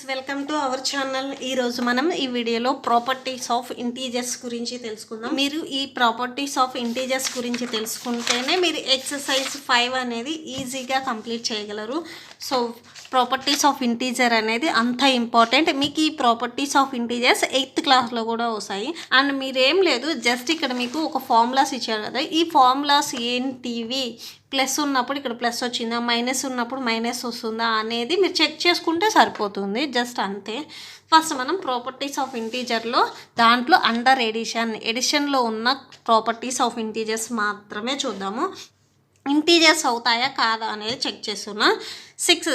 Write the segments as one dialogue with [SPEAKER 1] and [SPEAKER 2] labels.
[SPEAKER 1] Welcome to our channel. ఈరోజు మనం ఈ వీడియోలో ప్రాపర్టీస్ ఆఫ్ ఇంటీజర్స్ గురించి తెలుసుకుందాం. మీరు ఈ ప్రాపర్టీస్ ఆఫ్ ఇంటీజర్స్ గురించి తెలుసుకుంటేనే మీరు ఎక్సర్సైజ్ 5 అనేది ఈజీగా కంప్లీట్ చేయగలరు. సో ప్రాపర్టీస్ ఆఫ్ ఇంటీజర్ అనేది అంత ఇంపార్టెంట్. మీకు ఈ ప్రాపర్టీస్ ఆఫ్ ఇంటీజర్స్ 8th క్లాస్లో కూడా వస్తాయి. అండ్ మీరేం లేదు, జస్ట్ ఇక్కడ మీకు ఒక ఫార్ములాస్ ఇచ్చారు కదా, ఈ ఫార్ములాస్ ఏంటివి, ప్లస్ ఉన్నప్పుడు ఇక్కడ ప్లస్ వచ్చిందా, మైనస్ ఉన్నప్పుడు మైనస్ వస్తుందా అనేది మీరు చెక్ చేసుకుంటే సరిపోతుంది, జస్ట్ అంతే. ఫస్ట్ మనం ప్రాపర్టీస్ ఆఫ్ ఇంటీజర్లో దాంట్లో అండర్ ఎడిషన్లో ఉన్న ప్రాపర్టీస్ ఆఫ్ ఇంటీజర్స్ మాత్రమే చూద్దాము. ఇంటీజర్స్ అవుతాయా కాదా అనేది చెక్ చేస్తున్నా. 6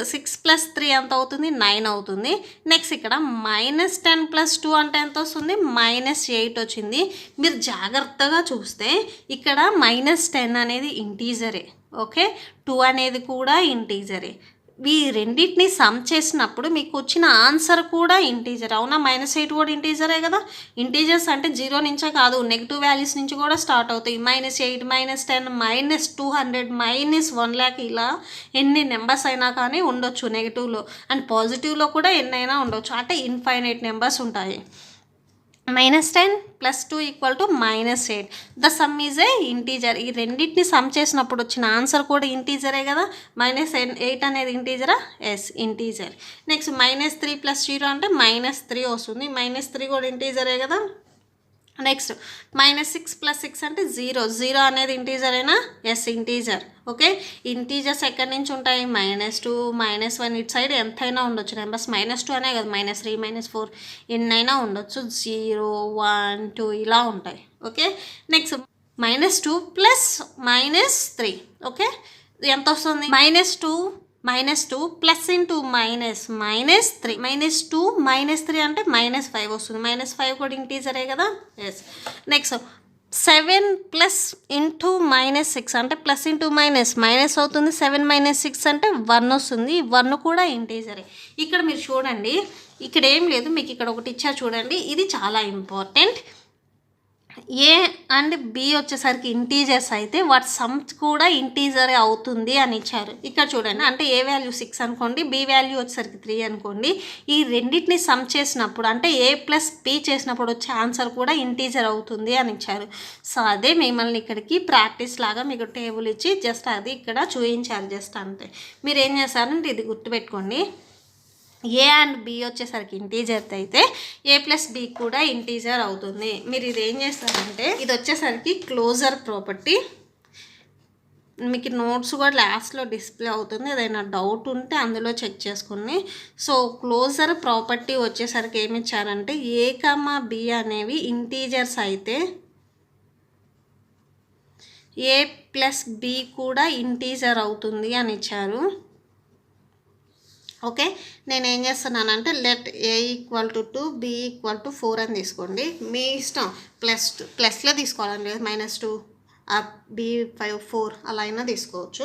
[SPEAKER 1] + 3 ఎంత అవుతుంది? 9 అవుతుంది. నెక్స్ట్ ఇక్కడ -10 + 2 అంటే ఎంత వస్తుంది? -8 వచ్చింది. మీరు జాగ్రత్తగా చూస్తే ఇక్కడ -10 అనేది ఇంటీజరే, ఓకే, 2 అనేది కూడా ఇంటీజరే. ఈ రెండింటిని సమ్ చేసినప్పుడు మీకు వచ్చిన ఆన్సర్ కూడా ఇంటీజర్. అవునా? -8 కూడా ఇంటీజరే కదా. ఇంటీజర్స్ అంటే 0 నుంచే కాదు, నెగిటివ్ వాల్యూస్ నుంచి కూడా స్టార్ట్ అవుతాయి. -8, -10, -200, -1,00,000 ఇలా ఎన్ని నెంబర్స్ అయినా కానీ ఉండొచ్చు నెగిటివ్లో. అండ్ పాజిటివ్లో కూడా ఎన్నైనా ఉండొచ్చు, అంటే ఇన్ఫైనైట్ నెంబర్స్ ఉంటాయి. -10 + 2 = -8. The sum is a integer. ఈ రెండింటిని సమ్ చేసినప్పుడు వచ్చిన ఆన్సర్ కూడా ఇంటీజరే కదా. -8 అనేది ఇంటీజరా? Yes, integer. నెక్స్ట్ -3 + 0 అంటే -3 వస్తుంది. -3 కూడా ఇంటీజరే కదా. నెక్స్ట్ -6 + 6 అంటే 0 అనేది ఇంటీజరేనా? Yes, integer. ఓకే, ఇంటీజర్స్ ఎక్కడి నుంచి ఉంటాయి? -2, -1 ఇటు సైడ్ ఎంతైనా ఉండొచ్చు నెంబర్స్. -2 అనే కదా, -3, -4 ఎన్నైనా ఉండొచ్చు. 0, 1, 2 ఇలా ఉంటాయి. Okay, next -2 + -3. ఓకే, ఎంత వస్తుంది? -2 ప్లస్ ఇంటూ మైనస్ -3. -2 -3 అంటే -5 వస్తుంది. -5 కూడా ఇంటీజరే కదా. ఎస్. నెక్స్ట్ 7 + ఇంటూ -6 అంటే ప్లస్ ఇంటూ మైనస్ అవుతుంది. 7 - 6 అంటే 1 వస్తుంది. 1 కూడా ఇంటీజరే. ఇక్కడ మీరు చూడండి, ఇక్కడ ఏం లేదు, మీకు ఇక్కడ ఒకటి ఇచ్చా చూడండి, ఇది చాలా ఇంపార్టెంట్. ఏ అండ్ బి వచ్చేసరికి ఇంటీజర్స్ అయితే వాటి సమ్ కూడా ఇంటీజరే అవుతుంది అని ఇచ్చారు. ఇక్కడ చూడండి, అంటే ఏ వాల్యూ 6 అనుకోండి, బి వాల్యూ వచ్చేసరికి 3 అనుకోండి. ఈ రెండింటిని సమ్ చేసినప్పుడు అంటే ఏ + బి చేసినప్పుడు వచ్చే ఆన్సర్ కూడా ఇంటీజర్ అవుతుంది అని ఇచ్చారు. సో అదే మిమ్మల్ని ఇక్కడికి ప్రాక్టీస్ లాగా మీకు టేబుల్ ఇచ్చి జస్ట్ అది ఇక్కడ చూపించారు, జస్ట్ అంతే. మీరు ఏం చేస్తారంటే ఇది గుర్తుపెట్టుకోండి, ఏ అండ్ బి వచ్చేసరికి ఇంటీజర్ అయితే ఏ + బి కూడా ఇంటీజర్ అవుతుంది. మీరు ఇది ఏం చేస్తారంటే, ఇది వచ్చేసరికి క్లోజర్ ప్రాపర్టీ. మీకు నోట్స్ కూడా లాస్ట్లో డిస్ప్లే అవుతుంది, ఏదైనా డౌట్ ఉంటే అందులో చెక్ చేసుకుని. సో క్లోజర్ ప్రాపర్టీ వచ్చేసరికి ఏమి ఇచ్చారంటే, ఏ, బి అనేవి ఇంటీజర్స్ అయితే ఏ + బి కూడా ఇంటీజర్ అవుతుంది అని ఇచ్చారు. ఓకే, నేను ఏం చేస్తున్నానంటే లెట్ ఏ = 2, బి = 4 అని తీసుకోండి. మీ ఇష్టం, ప్లస్లో తీసుకోవాలండి, -2 బి 5, 4 అలా అయినా తీసుకోవచ్చు.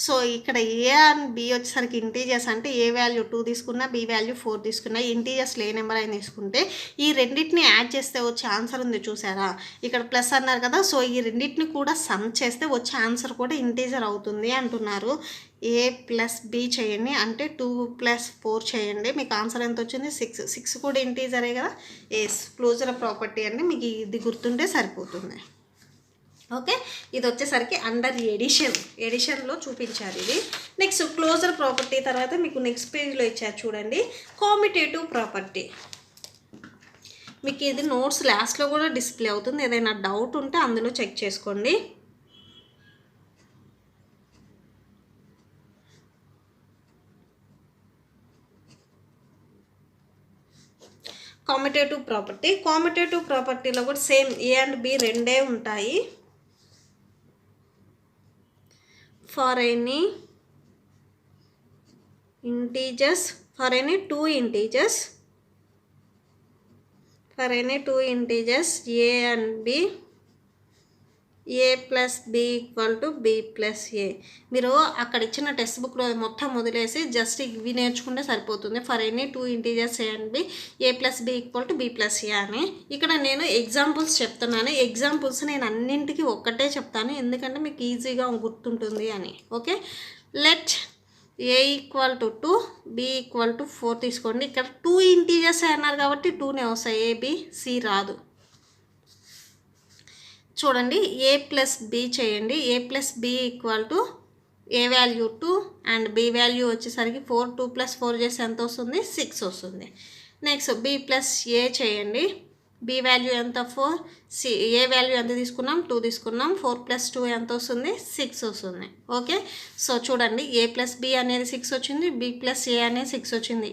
[SPEAKER 1] సో ఇక్కడ ఏ అండ్ బి వచ్చేసరికి ఇంటీజర్స్ అంటే ఏ వాల్యూ 2 తీసుకున్నా, బి వాల్యూ 4 తీసుకున్నా, ఇంటీజర్స్ ఏ నెంబర్ అయినా తీసుకుంటే ఈ రెండింటిని యాడ్ చేస్తే వచ్చే ఆన్సర్ ఉంది చూసారా, ఇక్కడ ప్లస్ అన్నారు కదా. సో ఈ రెండింటిని కూడా సమ్ చేస్తే వచ్చే ఆన్సర్ కూడా ఇంటీజర్ అవుతుంది అంటున్నారు. ఏ + బి చేయండి, అంటే 2 + 4 చేయండి, మీకు ఆన్సర్ ఎంత వచ్చింది? 6 కూడా ఇంటీజరే కదా. ఎస్, క్లోజర్ ప్రాపర్టీ అండి, మీకు ఇది గుర్తుంటే సరిపోతుంది. ఓకే, ఇది వచ్చేసరికి అండర్ ఎడిషన్లో చూపించారు ఇది. నెక్స్ట్ క్లోజర్ ప్రాపర్టీ తర్వాత మీకు నెక్స్ట్ పేజ్లో ఇచ్చారు చూడండి, కామ్యుటేటివ్ ప్రాపర్టీ. మీకు ఇది నోట్స్ లాస్ట్లో కూడా డిస్ప్లే అవుతుంది, ఏదైనా డౌట్ ఉంటే అందులో చెక్ చేసుకోండి. కామ్యుటేటివ్ ప్రాపర్టీలో కూడా సేమ్ ఏ అండ్ బి రెండే ఉంటాయి. For any two integers a and b, a + b = b + a. మీరు అక్కడ ఇచ్చిన టెక్స్ట్ బుక్లో మొత్తం వదిలేసి జస్ట్ ఇవి నేర్చుకుంటే సరిపోతుంది. For any 2 integers a and b, a + b = b + a అని. ఇక్కడ నేను ఎగ్జాంపుల్స్ చెప్తున్నాను. ఎగ్జాంపుల్స్ నేను అన్నింటికి ఒక్కటే చెప్తాను, ఎందుకంటే మీకు ఈజీగా గుర్తుంటుంది అని. Okay, let a equal to 2, b equal to 4 తీసుకోండి. ఇక్కడ 2 ఇంటీజర్స్ అన్నారు కాబట్టి 2నే వస్తాయి, ఏ బి సి రాదు. చూడండి ఏ ప్లస్ బి చేయండి. A plus B equal to A value 2 and B value వచ్చేసరికి 4. 2 + 4 చేసి ఎంత వస్తుంది? 6 వస్తుంది. నెక్స్ట్ బి ప్లస్ ఏ చేయండి. బి వాల్యూ ఎంత? 4. సి ఏ వాల్యూ ఎంత తీసుకున్నాం? 2 తీసుకున్నాం. 4 + 2 ఎంత వస్తుంది? 6 వస్తుంది. ఓకే, సో చూడండి ఏ ప్లస్ బి అనేది 6 వచ్చింది, బి ప్లస్ ఏ అనేది 6 వచ్చింది.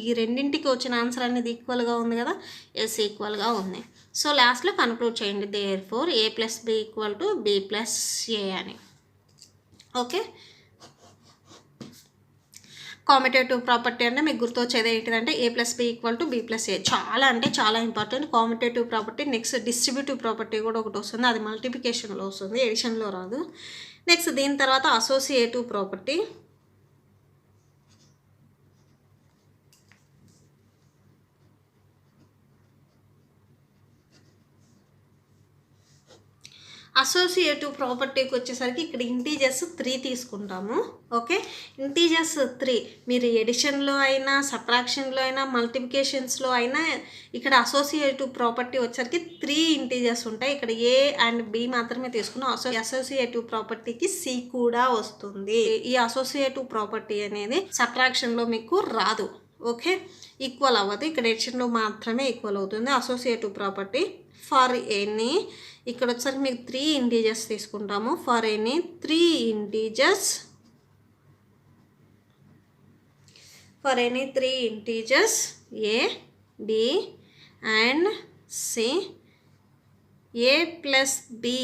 [SPEAKER 1] ఈ రెండింటికి వచ్చిన ఆన్సర్ అనేది ఈక్వల్గా ఉంది కదా, ఎస్ ఈక్వల్గా ఉంది. సో లాస్ట్లో కన్క్లూడ్ చేయండి, therefore A plus B equal to B plus A అని. ఓకే, కామిటేటివ్ ప్రాపర్టీ అంటే మీకు గుర్తొచ్చేది ఏంటిదంటే A plus B equal to B plus A. చాలా అంటే చాలా important commutative property. Next distributive property కూడా ఒకటి వస్తుంది, అది మల్టిప్లికేషన్లో వస్తుంది, ఎడిషన్లో రాదు. నెక్స్ట్ దీని తర్వాత అసోసియేటివ్ ప్రాపర్టీ. అసోసియేటివ్ ప్రాపర్టీకి వచ్చేసరికి ఇక్కడ ఇంటీజర్స్ 3 తీసుకుంటాము. ఓకే, ఇంటీజర్స్ 3 మీరు ఎడిషన్లో అయినా, సబ్ట్రాక్షన్లో అయినా, మల్టిప్లికేషన్స్లో అయినా ఇక్కడ అసోసియేటివ్ ప్రాపర్టీ వచ్చేసరికి 3 ఇంటీజర్స్ ఉంటాయి. ఇక్కడ ఏ అండ్ బి మాత్రమే తీసుకున్నాం. అసోసియేటివ్ ప్రాపర్టీకి సి కూడా వస్తుంది. ఈ అసోసియేటివ్ ప్రాపర్టీ అనేది సబ్ట్రాక్షన్లో మీకు రాదు. ఓకే, ఈక్వల్ అవ్వదు, ఇక్కడ ఎడిషన్లో మాత్రమే ఈక్వల్ అవుతుంది అసోసియేటివ్ ప్రాపర్టీ. ఫర్ ఎనీ ఇక్కడ వచ్చేసరికి మీకు 3 ఇంటీజర్స్ తీసుకుంటాము. For any 3 integers, for any 3 integers a, b and c, a plus B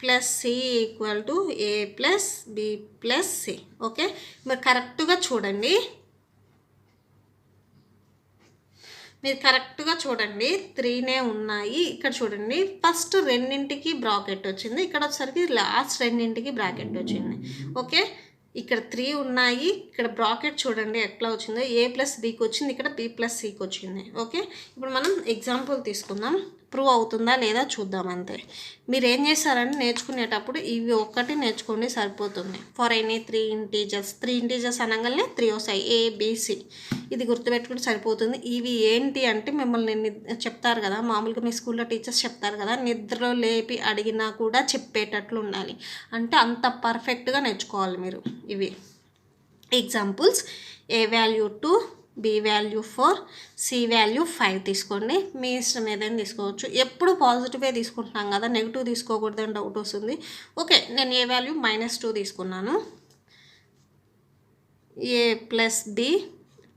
[SPEAKER 1] plus c equal to a plus B plus c. Okay, మీరు కరెక్ట్గా చూడండి, మీరు కరెక్ట్గా చూడండి 3నే ఉన్నాయి. ఇక్కడ చూడండి ఫస్ట్ రెండింటికి బ్రాకెట్ వచ్చింది, ఇక్కడ వచ్చేసరికి లాస్ట్ రెండింటికి బ్రాకెట్ వచ్చింది. ఓకే, ఇక్కడ 3 ఉన్నాయి, ఇక్కడ బ్రాకెట్ చూడండి ఎట్లా వచ్చిందో, ఏ ప్లస్ బికి వచ్చింది, ఇక్కడ బి ప్లస్ సికి వచ్చింది. ఓకే, ఇప్పుడు మనం ఎగ్జాంపుల్ తీసుకుందాం, ప్రూవ్ అవుతుందా లేదా చూద్దాం అంతే. మీరు ఏం చేస్తారంటే నేర్చుకునేటప్పుడు ఇవి ఒక్కటి నేర్చుకోండి సరిపోతుంది. ఫర్ ఎనీ 3 ఇంటీజర్స్ అనగానే 3 వస్తాయి, ఏబిసి. ఇది గుర్తుపెట్టుకుంటే సరిపోతుంది. ఇవి ఏంటి అంటే మిమ్మల్ని చెప్తారు కదా, మామూలుగా మీ స్కూల్లో టీచర్స్ చెప్తారు కదా, నిద్రలో లేపి అడిగినా కూడా చెప్పేటట్లు ఉండాలి. అంటే అంత పర్ఫెక్ట్గా నేర్చుకోవాలి మీరు. ఇవి examples, A value 2, B value 4, C value 5 తీసుకోండి. మీ ఇష్టం ఏదైనా తీసుకోవచ్చు. ఎప్పుడు పాజిటివే తీసుకుంటున్నాం కదా, నెగిటివ్ తీసుకోకూడదని డౌట్ వస్తుంది. ఓకే, నేను ఏ వాల్యూ -2 తీసుకున్నాను. A plus B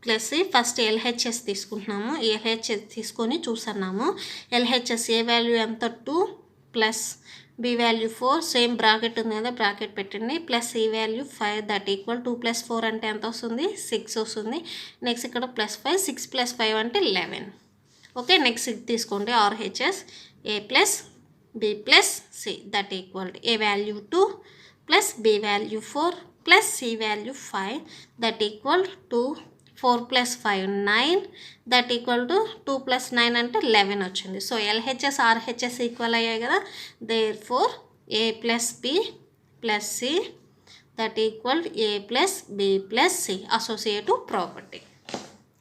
[SPEAKER 1] plus C, first LHS తీసుకుంటున్నాము. ఎల్హెచ్ఎస్ తీసుకొని చూస్తున్నాము. ఎల్హెచ్ఎస్ ఏ వాల్యూ ఎంత? 2 plus B value 4, same bracket ఉంది కదా, బ్రాకెట్ పెట్టండి, plus C value 5 that equal 2 + 4 అంటే ఎంత వస్తుంది? 6 వస్తుంది. నెక్స్ట్ ఇక్కడ +5, 6 + 5 అంటే 11. ఓకే, నెక్స్ట్ ఇది తీసుకోండి RHS a plus B plus c that equal a value 2 plus B value 4 plus C value 5 that equal 2. 4 + 5 9 that equal to 2 + 9 అంటే 11 వచ్చింది. సో ఎల్హెచ్ఎస్ ఆర్హెచ్ఎస్ ఈక్వల్ అయ్యాయి కదా, therefore A plus B plus c that equal a plus B plus c associative property.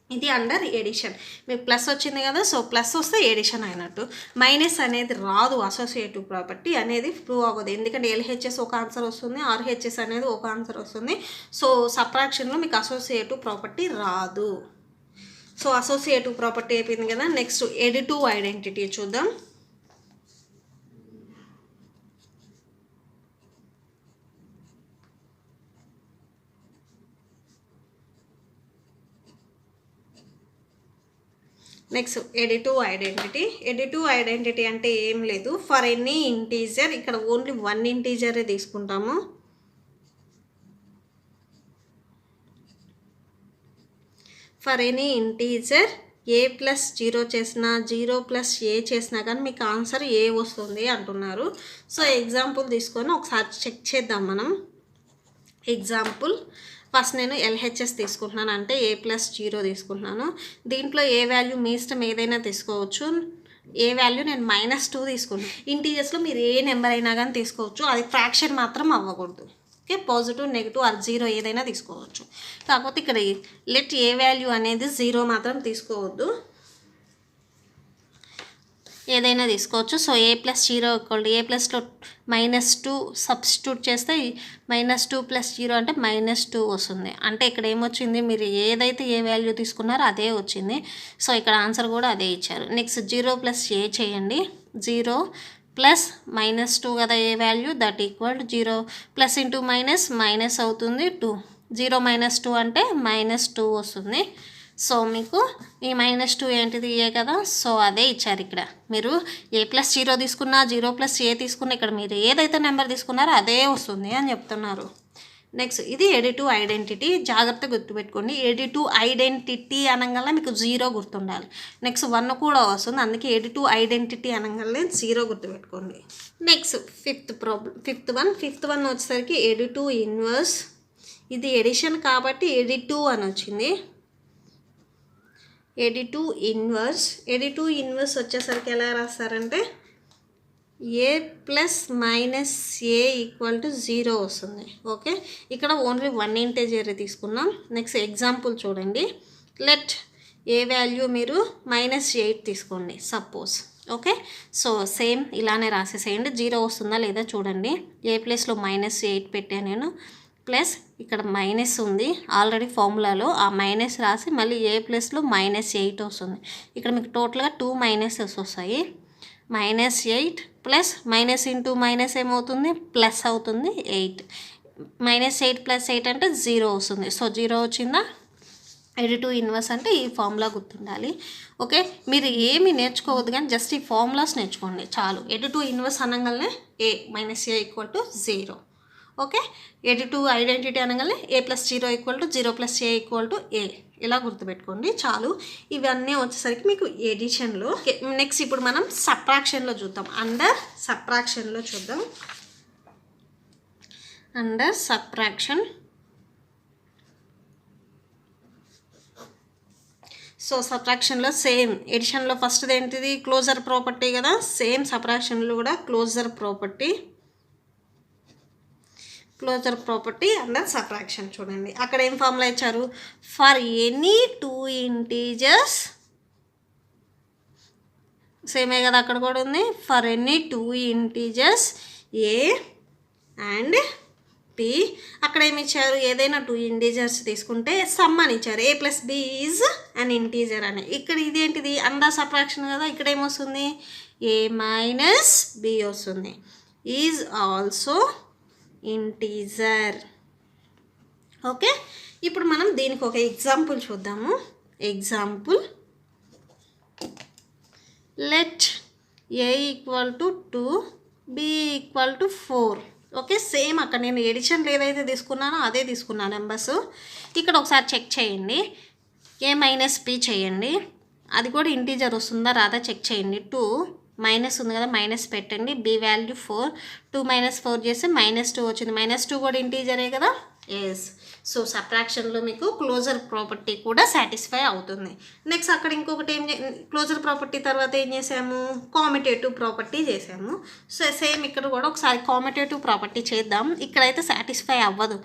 [SPEAKER 1] ఇది under addition. మీకు plus వచ్చింది కదా, so plus వస్తే addition అయినట్టు. మైనస్ అనేది రాదు, అసోసియేటివ్ ప్రాపర్టీ అనేది ప్రూవ్ అవ్వదు. ఎందుకంటే ఎల్హెచ్ఎస్ ఒక ఆన్సర్ వస్తుంది, ఆర్హెచ్ఎస్ అనేది ఒక ఆన్సర్ వస్తుంది. సో సబ్ట్రాక్షన్లో మీకు అసోసియేటివ్ ప్రాపర్టీ రాదు. సో అసోసియేటివ్ ప్రాపర్టీ అయిపోయింది కదా. నెక్స్ట్ ఎడిటివ్ ఐడెంటిటీ చూద్దాం. నెక్స్ట్ ఎడిటివ్ ఐడెంటిటీ అంటే ఏం లేదు, ఫర్ ఎనీ ఇంటీజర్, ఇక్కడ ఓన్లీ 1 ఇంటీజరే తీసుకుంటాము. For any integer A plus 0 చేసినా 0 + ఏ చేసినా కానీ మీకు ఆన్సర్ ఏ వస్తుంది అంటున్నారు. సో ఎగ్జాంపుల్ తీసుకొని ఒకసారి చెక్ చేద్దాం మనం. ఎగ్జాంపుల్ ఫస్ట్ నేను ఎల్హెచ్ఎస్ తీసుకుంటున్నాను, అంటే ఏ ప్లస్ 0 తీసుకుంటున్నాను. దీంట్లో ఏ వాల్యూ మీ ఇష్టం ఏదైనా తీసుకోవచ్చు. ఏ వాల్యూ నేను -2 తీసుకుంటాను. ఇంటీజర్స్లో మీరు ఏ నెంబర్ అయినా కానీ తీసుకోవచ్చు, అది ఫ్రాక్షన్ మాత్రం అవ్వకూడదు. Okay, positive, negative or zero ఏదైనా తీసుకోవచ్చు. కాకపోతే ఇక్కడ లెట్ ఏ వాల్యూ అనేది జీరో మాత్రం తీసుకోవద్దు, ఏదైనా తీసుకోవచ్చు. So A plus zero equal to A ప్లస్లో -2 సబ్స్టిట్యూట్ చేస్తే -2 + 0 అంటే -2 వస్తుంది. అంటే ఇక్కడ ఏమొచ్చింది, మీరు ఏదైతే ఏ వాల్యూ తీసుకున్నారో అదే వచ్చింది. సో ఇక్కడ ఆన్సర్ కూడా అదే ఇచ్చారు. నెక్స్ట్ 0 + a చేయండి. 0 ప్లస్ -2 కదా A value, that equal to 0 plus into minus అవుతుంది 2. 0 - 2 అంటే -2 వస్తుంది. సో మీకు ఈ -2 ఏంటిది, ఏ కదా. సో అదే ఇచ్చారు ఇక్కడ. మీరు a + 0 తీసుకున్నా 0 + a తీసుకున్నా ఇక్కడ మీరు ఏదైతే నెంబర్ తీసుకున్నారో అదే వస్తుంది అని చెప్తున్నారు. నెక్స్ట్ ఇది ఎడిటివ్ ఐడెంటిటీ, జాగ్రత్తగా గుర్తుపెట్టుకోండి. ఎడిటివ్ ఐడెంటిటీ అనగానే మీకు 0 గుర్తుండాలి. నెక్స్ట్ 1 కూడా వస్తుంది, అందుకే ఎడిటివ్ ఐడెంటిటీ అనగానే 0 గుర్తుపెట్టుకోండి. నెక్స్ట్ ఫిఫ్త్ వన్ వచ్చేసరికి ఎడిటివ్ ఇన్వర్స్. ఇది ఎడిషన్ కాబట్టి ఎడిటివ్ అని వచ్చింది. ఎడిటివ్ ఇన్వర్స్ వచ్చేసరికి ఎలా రాస్తారంటే a + -a = 0 వస్తుంది. ఓకే, ఇక్కడ ఓన్లీ 1 ఇంటిజర్ తీసుకున్నాం. నెక్స్ట్ ఎగ్జాంపుల్ చూడండి. లెట్ ఏ వాల్యూ మీరు -8 తీసుకోండి సపోజ్. ఓకే, సో సేమ్ ఇలానే రాసేసేయండి. 0 వస్తుందా లేదా చూడండి. ఏ ప్లేస్లో -8 పెట్టాను నేను, ప్లస్ ఇక్కడ మైనస్ ఉంది ఆల్రెడీ ఫార్ములాలో, ఆ మైనస్ రాసి మళ్ళీ ఏ ప్లస్లో -8 వస్తుంది. ఇక్కడ మీకు టోటల్గా 2 మైనసెస్ వస్తాయి. -8 ప్లస్ మైనస్ ఇంటూ మైనస్ ఏమవుతుంది, ప్లస్ అవుతుంది 8. -8 + 8 అంటే 0 వస్తుంది. సో 0 వచ్చిందా. ఎడిటివ్ ఇన్వర్స్ అంటే ఈ ఫార్ములా గుర్తుండాలి. ఓకే, మీరు ఏమి నేర్చుకోవద్దు కానీ జస్ట్ ఈ ఫార్ములాస్ నేర్చుకోండి చాలు. ఎడిటివ్ ఇన్వర్స్ అనగానే a - a = 0. Okay, additive identity అనగానే a + 0 = 0 + a = a. ఇలా గుర్తుపెట్టుకోండి చాలు. ఇవన్నీ వచ్చేసరికి మీకు ఎడిషన్లో. నెక్స్ట్ ఇప్పుడు మనం సబ్ట్రాక్షన్లో చూద్దాం. Under subtraction. సో సబ్ట్రాక్షన్లో సేమ్ ఎడిషన్లో ఫస్ట్ది ఏంటిది, క్లోజర్ ప్రాపర్టీ కదా. సేమ్ సబ్ట్రాక్షన్లో కూడా క్లోజర్ ప్రాపర్టీ అండర్ సబ్ట్రాక్షన్. చూడండి అక్కడ ఏం ఫార్ములా ఇచ్చారు, ఫర్ ఎనీ 2 ఇంటీజర్స్. సేమే కదా అక్కడ కూడా ఉంది. For any 2 integers a and p. అక్కడ ఏమి ఇచ్చారు, ఏదైనా 2 ఇంటీజర్స్ తీసుకుంటే సమ్ అని ఇచ్చారు. a + b is an integer అని. ఇక్కడ ఇది ఏంటిది, అండర్ సబ్ట్రాక్షన్ కదా. ఇక్కడ ఏమొస్తుంది, a - b వస్తుంది. Is also integer. ఓకే, ఇప్పుడు మనం దీనికి ఒక ఎగ్జాంపుల్ చూద్దాము. Example let a = 2 b = 4. Okay, same అక్కడ నేను ఎడిషన్ ఏదైతే తీసుకున్నానో అదే తీసుకున్నాను నెంబర్స్. ఇక్కడ ఒకసారి చెక్ చేయండి. a - b చేయండి, అది కూడా ఇంటీజర్ వస్తుందా రాదా చెక్ చేయండి. 2 మైనస్ ఉంది కదా, మైనస్ పెట్టండి. b value 4. 2 - 4 చేస్తే -2 వచ్చింది. -2 కూడా ఇంటీజరే కదా. ఎస్. సో సబ్ట్రాక్షన్లో మీకు క్లోజర్ ప్రాపర్టీ కూడా సాటిస్ఫై అవుతుంది. నెక్స్ట్ అక్కడ ఇంకొకటి క్లోజర్ ప్రాపర్టీ తర్వాత ఏం చేసాము, కామిటేటివ్ ప్రాపర్టీ చేసాము. సో సేమ్ ఇక్కడ కూడా ఒకసారి కామిటేటివ్ ప్రాపర్టీ చేద్దాం. ఇక్కడైతే సాటిస్ఫై అవ్వదు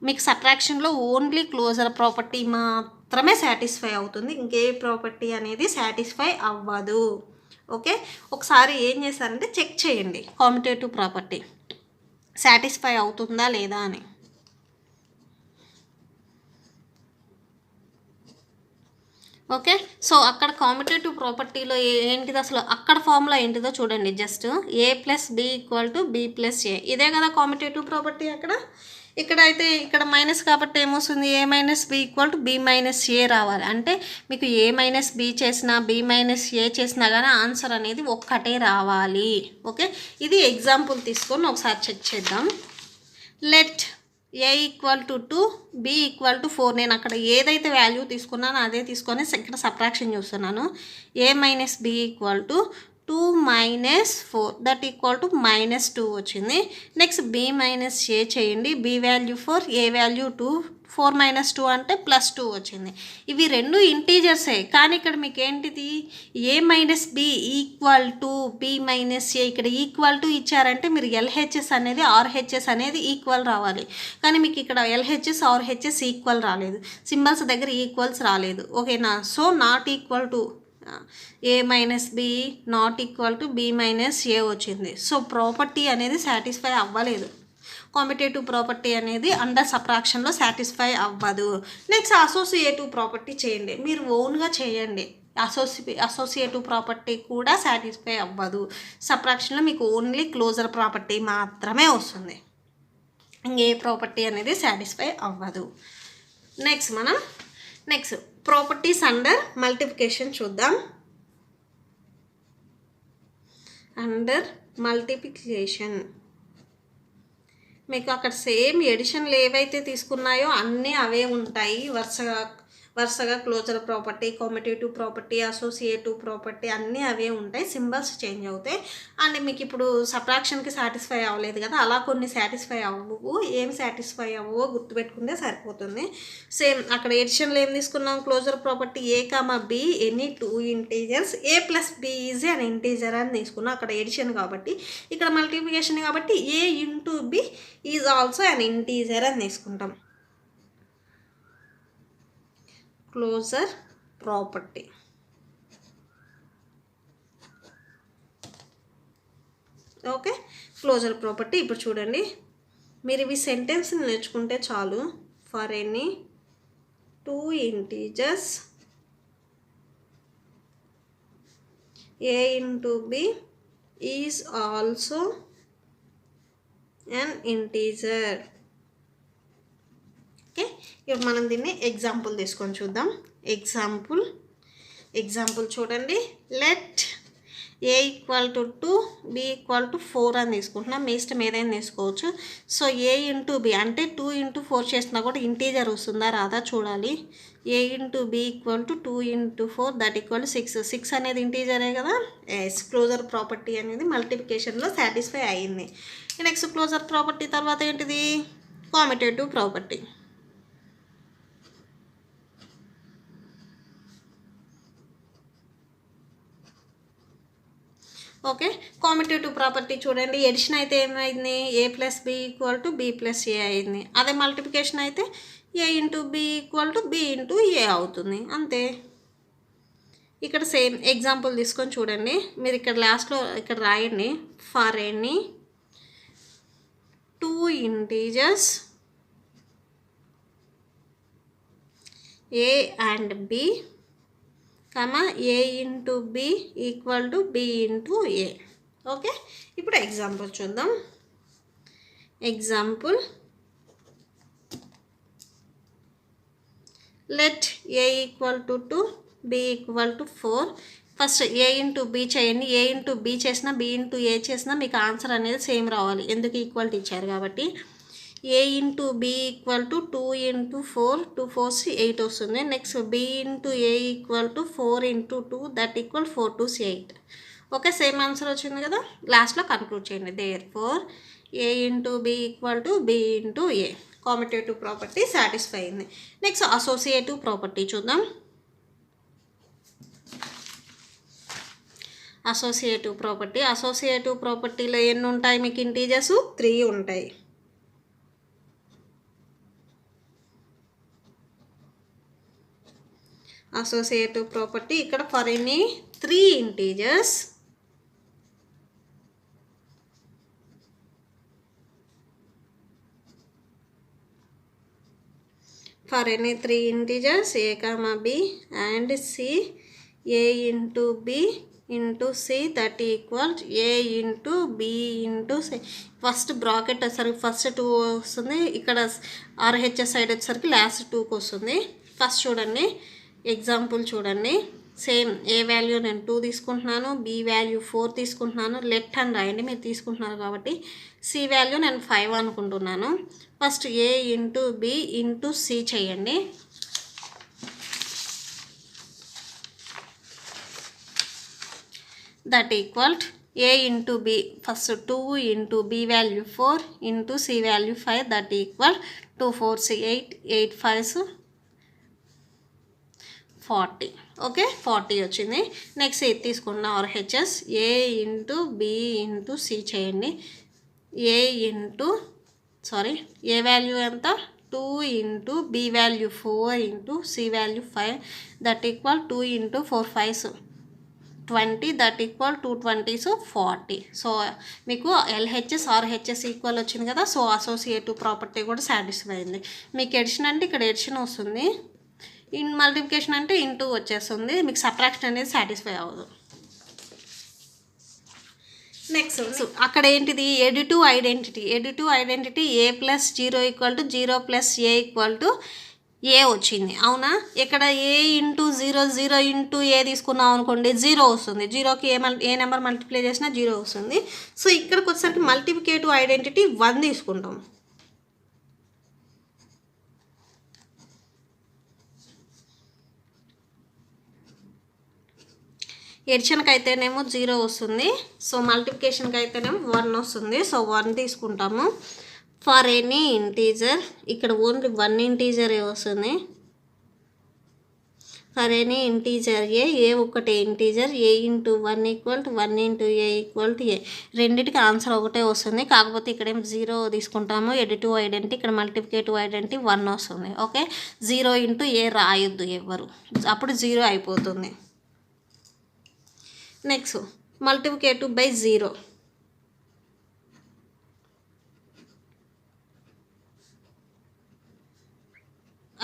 [SPEAKER 1] మీకు. సబ్ట్రాక్షన్లో ఓన్లీ క్లోజర్ ప్రాపర్టీ మాత్రమే సాటిస్ఫై అవుతుంది, ఇంకే ప్రాపర్టీ అనేది సాటిస్ఫై అవ్వదు. ఓకే, ఒకసారి ఏం చేస్తారంటే చెక్ చేయండి కామిటేటివ్ ప్రాపర్టీ సాటిస్ఫై అవుతుందా లేదా అని. ఓకే, సో అక్కడ కామిటేటివ్ ప్రాపర్టీలో ఏంటిది అసలు, అక్కడ ఫార్ములా ఏంటిదో చూడండి. Just a + b = b + a. ఇదే కదా కామిటేటివ్ ప్రాపర్టీ అక్కడ. ఇక్కడ అయితే ఇక్కడ మైనస్ కాబట్టి ఏమొస్తుంది, a - b = b - a రావాలి. అంటే మీకు a - b చేసినా b - a చేసినా కానీ ఆన్సర్ అనేది ఒక్కటే రావాలి. ఓకే, ఇది ఎగ్జాంపుల్ తీసుకొని ఒకసారి చెక్ చేద్దాం. Let a = 2 b = 4. నేను అక్కడ ఏదైతే వాల్యూ తీసుకున్నానో అదే తీసుకొని ఇక్కడ సబ్ట్రాక్షన్ చూస్తున్నాను. a - b = 2 minus 4 that equal to -2 వచ్చింది. నెక్స్ట్ b మైనస్ a చేయండి. b value 4, a value 2, 4 minus 2 అంటే +2 వచ్చింది. ఇవి రెండు ఇంటీజర్సే, కానీ ఇక్కడ మీకు ఏంటిది a minus b equal to b minus a. ఇక్కడ ఈక్వల్ టు ఇచ్చారంటే మీరు LHS అనేది RHS అనేది ఈక్వల్ రావాలి, కానీ మీకు ఇక్కడ LHS RHS ఈక్వల్ రాలేదు, సింబల్స్ దగ్గర ఈక్వల్స్ రాలేదు. ఓకేనా? So not equal to a minus b not equal to b minus a వచ్చింది. సో ప్రాపర్టీ అనేది సాటిస్ఫై అవ్వలేదు. కాంపిటేటివ్ ప్రాపర్టీ అనేది అండర్ సబ్ట్రాక్షన్లో సాటిస్ఫై అవ్వదు. నెక్స్ట్ అసోసియేటివ్ ప్రాపర్టీ చేయండి, మీరు ఓన్గా చేయండి. అసోసియేటివ్ ప్రాపర్టీ కూడా సాటిస్ఫై అవ్వదు. సబ్ట్రాక్షన్లో మీకు ఓన్లీ క్లోజర్ ప్రాపర్టీ మాత్రమే వస్తుంది, ఇంకే ప్రాపర్టీ అనేది సాటిస్ఫై అవ్వదు. నెక్స్ట్ ప్రాపర్టీస్ అండర్ మల్టిప్లికేషన్ చూద్దాం. అండర్ మల్టిప్లికేషన్ మీకు అక్కడ సేమ్ ఎడిషన్లు ఏవైతే తీసుకున్నాయో అన్నీ అవే ఉంటాయి. వరుసగా closure property, competitive property, associative property అన్నీ అవే ఉంటాయి. సింబల్స్ చేంజ్ అవుతాయి. అండ్ మీకు ఇప్పుడు సబ్ట్రాక్షన్కి సాటిస్ఫై అవ్వలేదు కదా, అలా కొన్ని సాటిస్ఫై అవ్వవు. ఏం సాటిస్ఫై అవ్వవో గుర్తుపెట్టుకుంటే సరిపోతుంది. సేమ్ అక్కడ ఎడిషన్లో ఏం తీసుకున్నాం, closure property a, b any 2 integers, a plus b is an integer అని తీసుకున్నాం. అక్కడ ఎడిషన్ కాబట్టి, ఇక్కడ మల్టిప్లికేషన్ కాబట్టి a into b is also an integer అని తీసుకుంటాం. Closure property. Okay, closure property. ఇప్పుడు చూడండి, మీరు ఇవి సెంటెన్స్ నేర్చుకుంటే చాలు. For any 2 integers a into b is also an integer. Okay, ఇప్పుడు మనం దీన్ని ఎగ్జాంపుల్ తీసుకొని చూద్దాం. ఎగ్జాంపుల్ చూడండి. Let a equal to 2, b equal to 4 అని తీసుకుంటున్నాం. మీ ఇష్టం ఏదైనా తీసుకోవచ్చు. సో a ఇంటూ b అంటే 2 ఇంటూ 4 చేసినా కూడా ఇంటీజర్ వస్తుందా రాదా చూడాలి. a into b equal to 2 into 4 that equal to 6. 6 అనేది ఇంటీజరే కదా. క్లోజర్ ప్రాపర్టీ అనేది మల్టిప్లికేషన్లో సాటిస్ఫై అయ్యింది. నెక్స్ట్ క్లోజర్ ప్రాపర్టీ తర్వాత ఏంటిది, competitive property. Okay, competitive property చూడండి. ఎడిషన్ అయితే ఏమైంది, a plus b equal to b plus a అయింది. అదే మల్టిప్లికేషన్ అయితే a into b equal to b into a అవుతుంది, అంతే. ఇక్కడ సేమ్ ఎగ్జాంపుల్ తీసుకొని చూడండి. మీరు ఇక్కడ లాస్ట్లో ఇక్కడ రాయండి. For any 2 integers a and b a into b equal to b into a. Okay, ఇప్పుడు ఎగ్జాంపుల్ చూద్దాం. Example let a equal to 2, b equal to 4. First a into b చేయండి. a ఇంటూ b చేసినా b into a చేసినా మీకు answer అనేది same రావాలి, ఎందుకు equal ఇచ్చారు కాబట్టి. a into b equal to 2 into 4, 2 4s 8 వస్తుంది. Next b into a equal to 4 into 2 that equal 4 2s 8. Okay, same answer వచ్చింది కదా. లాస్ట్లో కన్క్లూడ్ చేయండి. Therefore a into b equal to b into a. Competitive property satisfy అయింది. Next associative property చూద్దాం. Associative ప్రాపర్టీలో ఎన్ని ఉంటాయి మీకు ఇంటీజర్స్, 3 ఉంటాయి. అసోసియేటివ్ ప్రాపర్టీ ఇక్కడ for any 3 integers a, b and c, a into b into c that equals a into b into c. First bracket వచ్చేసరికి first 2 వస్తుంది, ఇక్కడ RHS సైడ్ వచ్చేసరికి లాస్ట్ 2కి వస్తుంది. ఫస్ట్ చూడండి, ఎగ్జాంపుల్ చూడండి. సేమ్ ఏ వాల్యూ నేను 2 తీసుకుంటున్నాను, b వాల్యూ 4 తీసుకుంటున్నాను. లెఫ్ట్ హ్యాండ్ రాయండి, మీరు తీసుకుంటున్నారు కాబట్టి. c వాల్యూ నేను 5 అనుకుంటున్నాను. First a into b into c చేయండి. That equal a into b, first 2 into b value 4 into c value 5, that equal 2 4 8, 8 5 40. Okay 40 వచ్చింది. నెక్స్ట్ ఇది తీసుకున్న RHS a into b into c చేయండి. ఏ వాల్యూ ఎంత 2 into b value 4 into c value 5, that equal 2 into 4 5 20, that equal 220, so 40. So మీకు LHS RHS equal వచ్చింది కదా. So associative property కూడా satisfy అయింది. మీకు ఎడిషన్ అంటే ఇక్కడ ఎడిషన్ వస్తుంది, ఇన్ మల్టిప్లికేషన్ అంటే ఇంటూ వచ్చేస్తుంది, మీకు సబ్ట్రాక్షన్ అనేది సాటిస్ఫై అవ్వదు. నెక్స్ట్ అక్కడ ఏంటిది additive identity A plus 0 equal to 0 plus A equal to A వచ్చింది, అవునా. ఇక్కడ ఏ ఇంటూ 0 ఇంటూ ఏ తీసుకున్నాం అనుకోండి 0 వస్తుంది. 0కి ఏ నెంబర్ మల్టిప్లై చేసినా 0 వస్తుంది. సో ఇక్కడికి వచ్చేసరికి మల్టిప్లికేటివ్ ఐడెంటిటీ 1 తీసుకుంటాం. ఎడిషన్కి అయితేనేమో 0 వస్తుంది, సో మల్టిప్లికేషన్కి అయితేనేమో 1 వస్తుంది. సో 1 తీసుకుంటాము. ఫర్ ఎనీ ఇంటీజర్ ఇక్కడ ఓన్లీ 1 ఇంటీజర్ వస్తుంది. ఫర్ ఎనీ ఇంటీజర్ ఏ ఒకటే integer a into 1 equal to 1 into a equal to a, రెండింటికి ఆన్సర్ ఒకటే వస్తుంది. కాకపోతే ఇక్కడేమో 0 తీసుకుంటాము ఎడిటివ్ ఐడెంటిటీ, ఇక్కడ మల్టిప్లికేటివ్ ఐడెంటిటీ 1 వస్తుంది. ఓకే 0 ఇంటూ ఏ రాయొద్దు ఎవరు, అప్పుడు 0 అయిపోతుంది. నెక్స్ట్ మల్టిప్లికేటివ్ బై 0,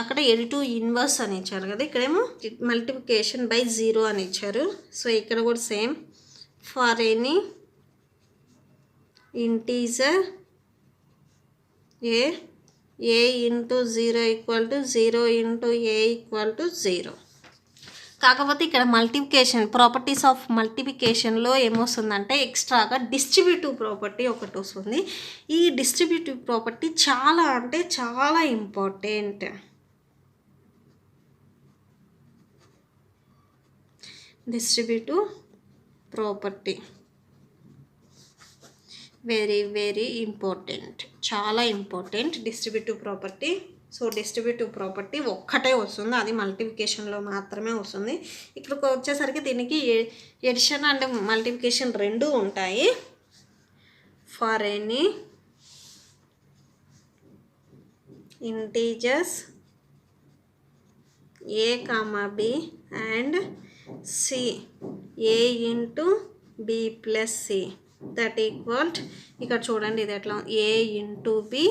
[SPEAKER 1] అక్కడ ఎడిటివ్ ఇన్వర్స్ అని ఇచ్చారు కదా, ఇక్కడేమో మల్టిప్లికేషన్ బై 0 అని ఇచ్చారు. సో ఇక్కడ కూడా same. For any integer a into 0 equal to 0 into a equal to 0. కాకపోతే ఇక్కడ మల్టిప్లికేషన్ ప్రాపర్టీస్ ఆఫ్ మల్టిప్లికేషన్లో ఏమొస్తుందంటే ఎక్స్ట్రాగా డిస్ట్రిబ్యూటివ్ ప్రాపర్టీ ఒకటి వస్తుంది. ఈ డిస్ట్రిబ్యూటివ్ ప్రాపర్టీ చాలా అంటే చాలా important. Distributive property very very important, చాలా important distributive property. So distributive property ఒక్కటే వస్తుంది, అది మల్టిప్లికేషన్లో మాత్రమే వస్తుంది. ఇక్కడికి వచ్చేసరికి దీనికి ఎడిషన్ అండ్ మల్టిప్లికేషన్ రెండూ ఉంటాయి. For any integers a comma b and c a into b plus c, that equal ఇక్కడ చూడండి ఇది ఎట్లా ఏ ఇంటూ బి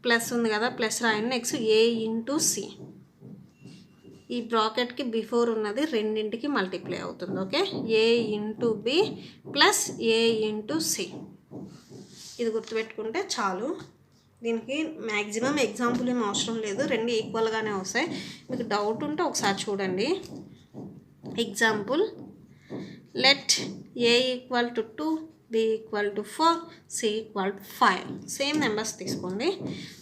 [SPEAKER 1] ప్లస్ ఉంది కదా, ప్లస్ రాయండి. నెక్స్ట్ ఏ ఇంటూ సి, ఈ బ్రాకెట్కి బిఫోర్ ఉన్నది రెండింటికి మల్టిప్లై అవుతుంది. Okay A into b plus a into C, ఇది గుర్తుపెట్టుకుంటే చాలు. దీనికి మ్యాక్సిమం ఎగ్జాంపుల్ ఏం అవసరం లేదు, రెండు ఈక్వల్గానే వస్తాయి. మీకు డౌట్ ఉంటే ఒకసారి చూడండి. Example let a equal to 2, b equal to 4, c equal to 5. Same numbers తీసుకోండి.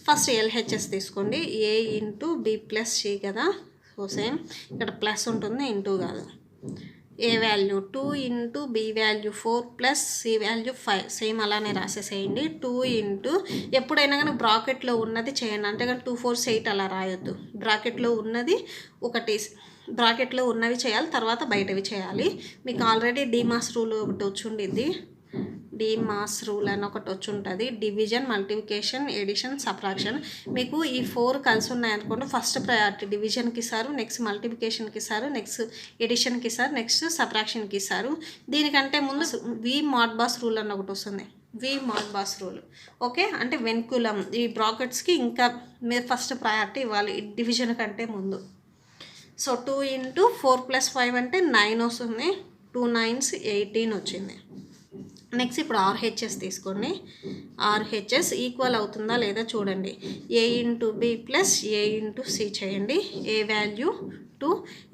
[SPEAKER 1] ఫస్ట్ ఎల్హెచ్ఎస్ తీసుకోండి. A into b plus c కదా, సో సేమ్ ఇక్కడ ప్లస్ ఉంటుంది ఇంటూ కాదు. A value 2 into b value 4 plus C value 5, same అలానే రాసేసేయండి. 2 into ఎప్పుడైనా కానీ బ్రాకెట్లో ఉన్నది చేయండి, అంతేగాని 2 4 8 అలా రాయొద్దు. బ్రాకెట్లో ఉన్నది ఒకటి, బ్రాకెట్లో ఉన్నవి చేయాలి, తర్వాత బయటవి చేయాలి. మీకు ఆల్రెడీ డిమాస్ రూల్ ఒకటి వచ్చి ఉండిద్ది, డిమాస్ రూల్ అని ఒకటి వచ్చి ఉంటుంది. Division, multiplication, addition, subtraction. మీకు ఈ 4 కలిసి ఉన్నాయనుకోండి, ఫస్ట్ ప్రయారిటీ డివిజన్కి ఇస్తారు, నెక్స్ట్ మల్టిప్లికేషన్కి ఇస్తారు, నెక్స్ట్ ఎడిషన్కి ఇస్తారు, నెక్స్ట్ సబ్ట్రాక్షన్కి ఇస్తారు. దీనికంటే ముందు వి మోడ్బాస్ రూల్ అని ఒకటి వస్తుంది, వి మోడ్బాస్ రూల్. ఓకే అంటే వెన్కులం ఈ బ్రాకెట్స్కి ఇంకా మీరు ఫస్ట్ ప్రయారిటీ ఇవ్వాలి డివిజన్ కంటే ముందు. సో 2 ఇంటూ 4 ప్లస్ 5 అంటే 9 వస్తుంది, 2 9s 18 వచ్చింది. నెక్స్ట్ ఇప్పుడు ఆర్హెచ్ఎస్ తీసుకోండి. ఆర్హెచ్ఎస్ ఈక్వల్ అవుతుందా లేదా చూడండి. A into b plus a into c చేయండి. A value 2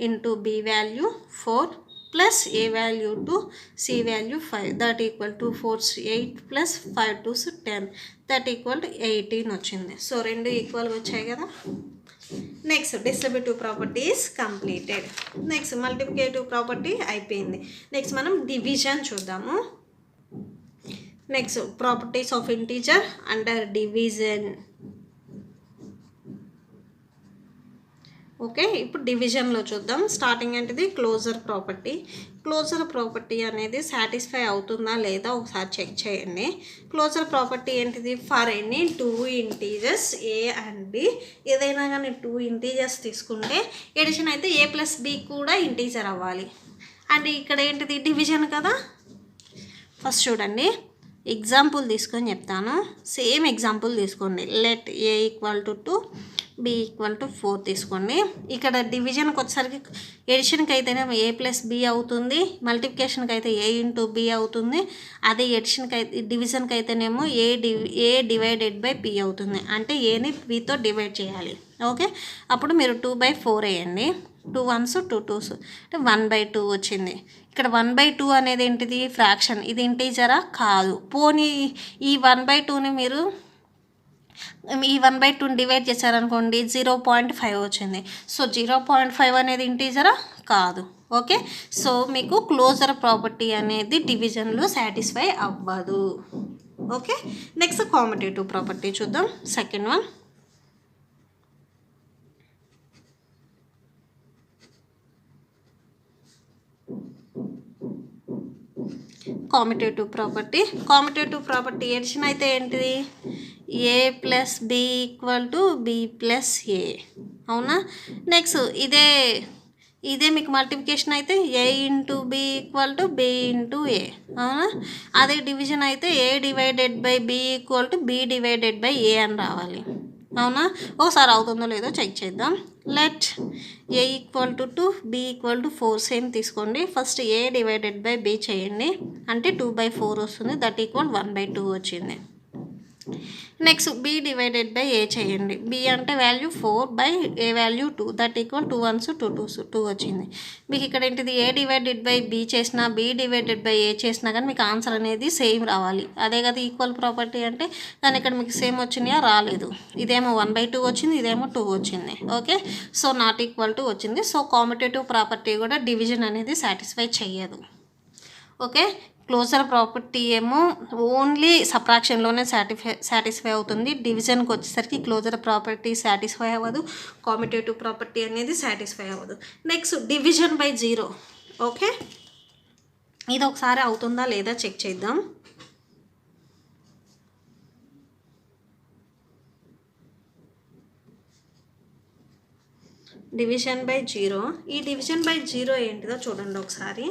[SPEAKER 1] into b value 4 plus a value 2 c value 5, that equal 2 4s 8 plus 5 2s 10, that equal to 18 వచ్చింది. సో రెండు ఈక్వల్గా వచ్చాయి కదా. Next distributive property is completed. Next multiplicative property అయిపోయింది. Next మనం division చూద్దాము. Next properties of integer under division. Okay, ఇప్పుడు డివిజన్లో చూద్దాం. స్టార్టింగ్ ఏంటిది క్లోజర్ ప్రాపర్టీ. క్లోజర్ ప్రాపర్టీ అనేది సాటిస్ఫై అవుతుందా లేదా ఒకసారి చెక్ చేయండి. క్లోజర్ ప్రాపర్టీ ఏంటిది? For any 2 integers a and b, ఏదైనా కానీ 2 ఇంటీజర్స్ తీసుకుంటే ఎడిషన్ అయితే ఏ ప్లస్ బి కూడా ఇంటీజర్ అవ్వాలి. అండ్ ఇక్కడ ఏంటిది? డివిజన్ కదా. ఫస్ట్ చూడండి, ఎగ్జాంపుల్ తీసుకొని చెప్తాను. సేమ్ ఎగ్జాంపుల్ తీసుకోండి. Let a equal to 2 b equal to 4 తీసుకోండి. ఇక్కడ డివిజన్కి వచ్చేసరికి ఎడిషన్కి అయితేనేమో ఏ ప్లస్ బి అవుతుంది, మల్టిప్లికేషన్కి అయితే ఏ ఇంటూ బి అవుతుంది. అదే ఎడిషన్కి అయితే డివిజన్కి అయితేనేమో ఏ డివైడెడ్ బై బి అవుతుంది. అంటే ఏని బితో డివైడ్ చేయాలి. ఓకే, అప్పుడు మీరు 2/4 వేయండి. 2 1s 2 2s అంటే 1/2 వచ్చింది. ఇక్కడ 1/2 అనేది ఏంటిది? ఫ్రాక్షన్. ఇది ఇంటీజరా? కాదు. పోనీ ఈ 1/2ని మీరు ఈ 1/2ని డివైడ్ చేశారనుకోండి, 0.5 వచ్చింది. సో 0.5 అనేది ఇంటీజరా? కాదు. ఓకే, సో మీకు క్లోజర్ ప్రాపర్టీ అనేది డివిజన్లో సాటిస్ఫై అవ్వదు. ఓకే, నెక్స్ట్ కాంపిటేటివ్ ప్రాపర్టీ చూద్దాం. Second one, competitive property. Competitive property addition అయితే ఏంటిది? A plus B equal to B plus a. అవునా? నెక్స్ట్ ఇదే మీకు మల్టిప్లికేషన్ అయితే a into b equal to b into a. అవునా? అదే డివిజన్ అయితే a divided by b equal to b divided by a అని రావాలి. అవునా? ఒకసారి అవుతుందో లేదో చెక్ చేద్దాం. Let a equal to 2 b equal to 4 same తీసుకోండి. First a divided by b చేయండి. అంటే 2/4 వస్తుంది. దట్ ఈక్వల్ 1/2 వచ్చింది. Next b divided by a చేయండి. బి అంటే value 4 by a value 2. That equal 2 1s 2 2s 2 వచ్చింది. మీకు ఇక్కడ ఏంటిది? ఏ డివైడెడ్ బై బి చేసినా బి డివైడెడ్ బై ఏ చేసినా కానీ మీకు ఆన్సర్ అనేది సేమ్ రావాలి. అదే కదా ఈక్వల్ ప్రాపర్టీ అంటే. కానీ ఇక్కడ మీకు సేమ్ వచ్చినాయా? రాలేదు. ఇదేమో 1/2 వచ్చింది, ఇదేమో 2 వచ్చింది. Okay, so not equal to వచ్చింది. సో కాంపిటేటివ్ ప్రాపర్టీ కూడా డివిజన్ అనేది సాటిస్ఫై చెయ్యదు. ఓకే, క్లోజర్ ప్రాపర్టీ ఏమో ఓన్లీ సబ్ట్రాక్షన్లోనే సాటిస్ఫై అవుతుంది. డివిజన్కి వచ్చేసరికి క్లోజర్ ప్రాపర్టీ సాటిస్ఫై అవ్వదు, కాంపిటేటివ్ ప్రాపర్టీ అనేది సాటిస్ఫై అవ్వదు. Next division by 0. ఓకే, ఇది ఒకసారి అవుతుందా లేదా చెక్ చేద్దాం. Division by 0. ఈ డివిజన్ బై 0 ఏంటిదో చూడండి ఒకసారి.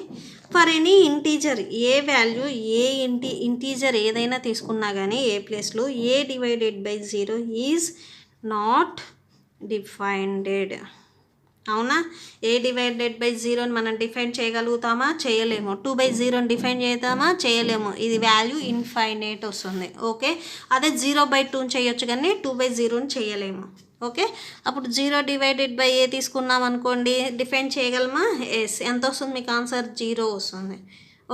[SPEAKER 1] For any integer A value integer ఏదైనా తీసుకున్నా కానీ ఏ ప్లేస్లో ఏ divided by 0 is not defined. అవునా? ఏ డివైడెడ్ బై 0ని మనం డిఫైన్ చేయగలుగుతామా? చేయలేము. 2/0ని డిఫైన్ చేద్దామా? చేయలేము. ఇది వాల్యూ ఇన్ఫైనైట్ వస్తుంది. ఓకే, అదే 0/2ని చేయొచ్చు కానీ 2/0ని చేయలేము. ఓకే, అప్పుడు 0 డివైడెడ్ బై ఏ తీసుకున్నాం అనుకోండి, డిఫైన్ చేయగలమా? ఎస్. ఎంత వస్తుంది మీకు ఆన్సర్? 0 వస్తుంది.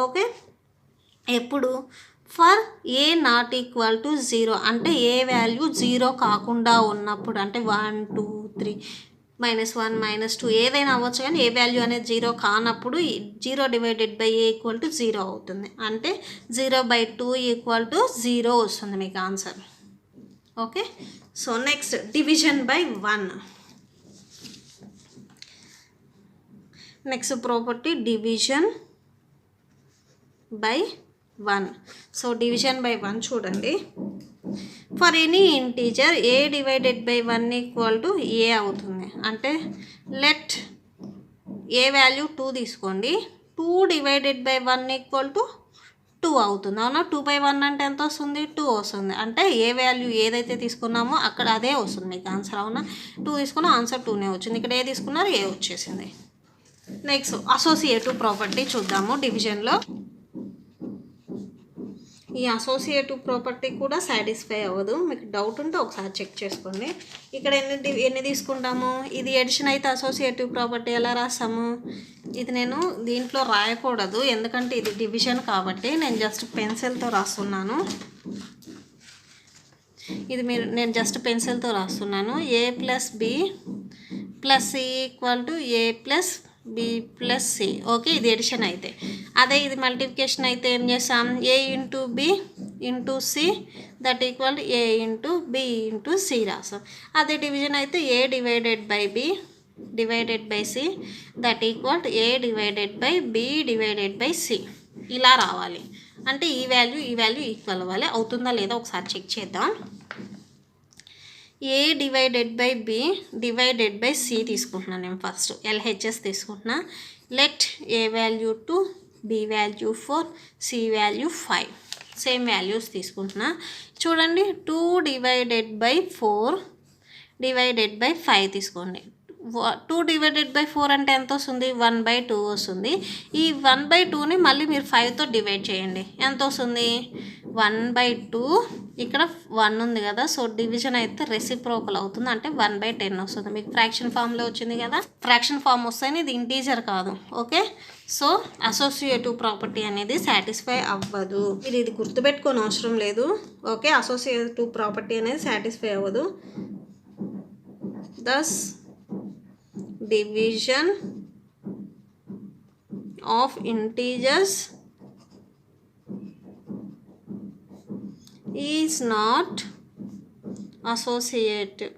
[SPEAKER 1] ఓకే, ఎప్పుడు? For a not equal to 0 అంటే ఏ వాల్యూ 0 కాకుండా ఉన్నప్పుడు, అంటే 1 2 3 -1 -2 ఏదైనా అవ్వచ్చు కానీ ఏ వాల్యూ అనేది 0 కానప్పుడు 0 divided by a equal to 0 అవుతుంది. అంటే 0/2 ఈక్వల్ టు 0 వస్తుంది మీకు answer. Okay, so next division by 1. Next property division by 1. So division by 1 చూడండి. For any integer a divided by 1 equal to a అవుతుంది. అంటే లెట్ ఏ value 2 తీసుకోండి. 2 divided by 1 equal to 2 అవుతుంది. అవునా? 2/1 అంటే ఎంత వస్తుంది? 2 వస్తుంది. అంటే ఏ వాల్యూ ఏదైతే తీసుకున్నామో అక్కడ అదే వస్తుంది మీకు ఆన్సర్. అవునా? 2 తీసుకున్న ఆన్సర్ 2నే వచ్చింది. ఇక్కడ ఏ తీసుకున్నారు? ఏ వచ్చేసింది. నెక్స్ట్ అసోసియేటివ్ ప్రాపర్టీ చూద్దాము డివిజన్లో. ఈ అసోసియేటివ్ ప్రాపర్టీ కూడా సాటిస్ఫై అవ్వదు. మీకు డౌట్ ఉంటే ఒకసారి చెక్ చేసుకోండి. ఇక్కడ ఎన్ని తీసుకుంటాము? ఇది ఎడిషన్ అయితే అసోసియేటివ్ ప్రాపర్టీ ఎలా రాస్తాము? ఇది నేను దీంట్లో రాయకూడదు, ఎందుకంటే ఇది డివిజన్ కాబట్టి నేను జస్ట్ పెన్సిల్తో రాస్తున్నాను. ఇది నేను జస్ట్ పెన్సిల్తో రాస్తున్నాను. A plus B plus c equal to a plus B plus c. Okay, ఇది ఎడిషన్ అయితే. అదే ఇది మల్టిప్లికేషన్ అయితే ఏం చేస్తాం, a into b into c that equal to a into b into c రాస్తాం. అదే డివిజన్ అయితే a divided by b divided by c that equal to a divided by b divided by c. ఇలా రావాలి. అంటే ఈ value equal అవ్వాలి. అవుతుందా లేదా ఒకసారి చెక్ చేద్దాం. A divided by b divided by c తీసుకుంటున్నాను నేను. ఫస్ట్ ఎల్హెచ్ఎస్ తీసుకుంటున్నా. లెట్ ఏ value 2, B value 4, C value 5. Same values తీసుకుంటున్నా. చూడండి, 2 డివైడెడ్ బై 4 డివైడెడ్ బై 5 తీసుకోండి. 2 డివైడెడ్ బై 4 అంటే ఎంత వస్తుంది, 1/2 వస్తుంది. ఈ 1/2ని మళ్ళీ మీరు 5తో డివైడ్ చేయండి. ఎంత వస్తుంది, 1/2. ఇక్కడ 1 ఉంది కదా, సో డివిజన్ అయితే రెసిప్రోకల్ అవుతుంది, అంటే 1/10 వస్తుంది. మీకు ఫ్రాక్షన్ ఫామ్లో వచ్చింది కదా, ఫ్రాక్షన్ ఫామ్ వస్తేనే ఇది ఇంటీజర్ కాదు. ఓకే, సో అసోసియేటివ్ ప్రాపర్టీ అనేది సాటిస్ఫై అవ్వదు. మీరు ఇది గుర్తుపెట్టుకోని అవసరం లేదు. ఓకే, అసోసియేటివ్ ప్రాపర్టీ అనేది సాటిస్ఫై అవ్వదు. దస్ division of integers is not associative.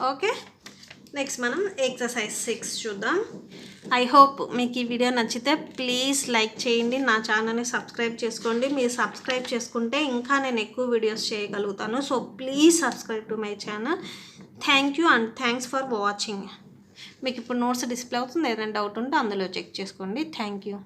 [SPEAKER 1] Okay, next మనం ఎక్సర్సైజ్ 6 చూద్దాం. ఐ హోప్ మీకు ఈ వీడియో నచ్చితే ప్లీజ్ లైక్ చేయండి, నా ఛానల్ని సబ్స్క్రైబ్ చేసుకోండి. మీరు సబ్స్క్రైబ్ చేసుకుంటే ఇంకా నేను ఎక్కువ వీడియోస్ చేయగలుగుతాను. So please subscribe to my channel. Thank you and thanks for watching. మీకు ఇప్పుడు నోట్స్ డిస్ప్లే అవుతుంది, ఏదైనా డౌట్ ఉంటే అందులో చెక్ చేసుకోండి. Thank you.